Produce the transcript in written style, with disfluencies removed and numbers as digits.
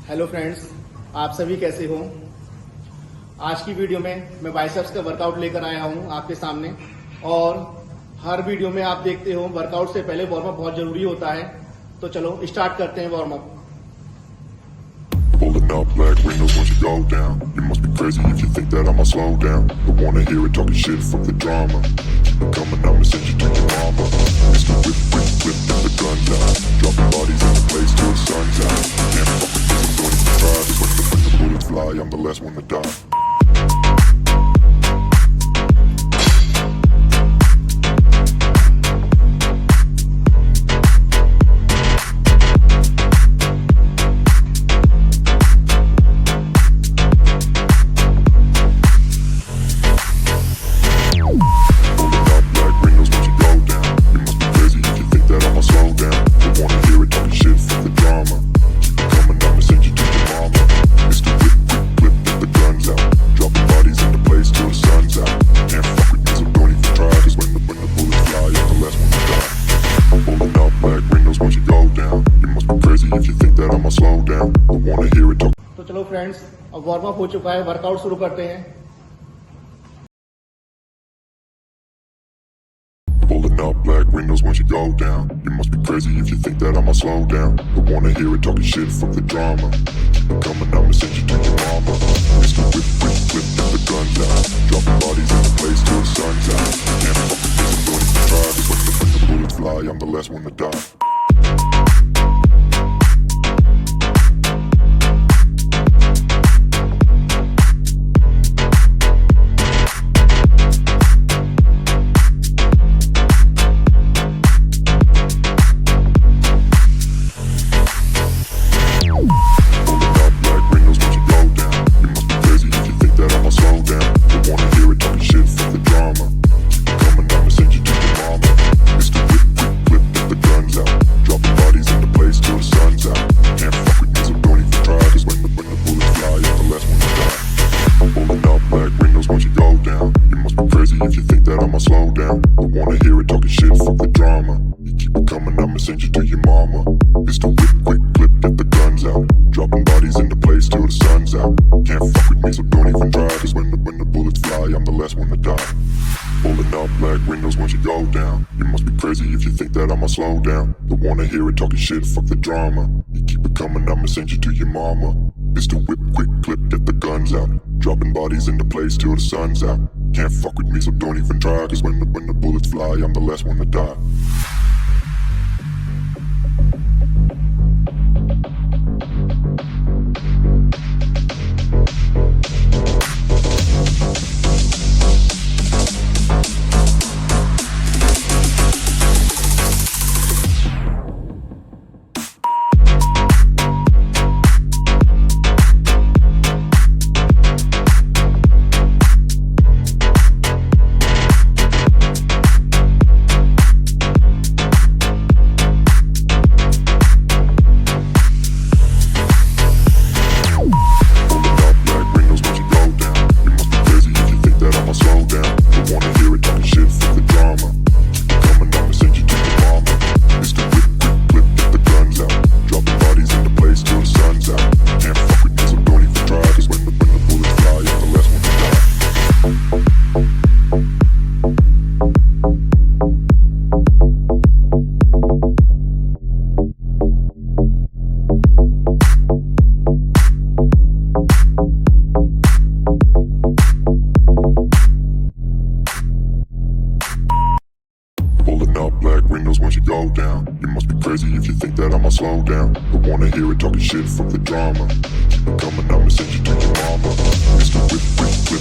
Hello friends, आप सभी कैसे हो। आज की वीडियो में मैं बाइसेप्स का वर्कआउट लेकर आया हूं आपके सामने। और हर वीडियो में आप देखते हो वर्कआउट से पहले वार्म अप बहुत जरूरी होता है। तो चलो स्टार्ट करते हैं warm up. Pulling up black windows once you go down. You must be crazy if you think that I'ma slow down. Don't wanna hear it talking shit, fuck the drama. Keep it coming, I'ma send you to your mama. Mr. Whip, whip, whip, get the guns out. Dropping bodies in the place till the sun's out. Can't fuck with this, I'm going to try. Cause when the bullets fly, I'm the last one to die. तो चलो friends, अब warm up हो चुका है, workout शुरू करते हैं। Pulling up black windows once you go down. You must be crazy if you think that I'ma slow down. Don't wanna hear it talking shit, fuck the drama. Keep it coming, I'ma send you to your mama. Mr. Whip, whip, whip, get the guns out. Dropping bodies in the place till the sun's out. Can't fuck with this, I'm going to try. Cause when the bullets fly, I'm the last one to die. If you think that I'ma slow down, don't wanna hear it talking shit, fuck the drama. You keep it coming, I'ma send you to your mama. Mr. Whip, quick clip, get the guns out. Dropping bodies into place till the sun's out. Can't fuck with me, so don't even try. Cause when the bullets fly, I'm the last one to die. Pulling up black windows once you go down. You must be crazy if you think that I'ma slow down. Don't wanna hear it talking shit, fuck the drama. You keep it coming, I'ma send you to your mama. Mr. Whip, quick clip, get the guns out. Dropping bodies into place till the sun's out. Can't fuck with me, so don't even try. Cause when the bullets fly, I'm the last one to die. Windows once you go down. You must be crazy if you think that I'ma slow down. Don't wanna hear it talking shit, fuck the drama. Keep it coming, I'ma send you to your mama. Mr. Whip, whip, whip.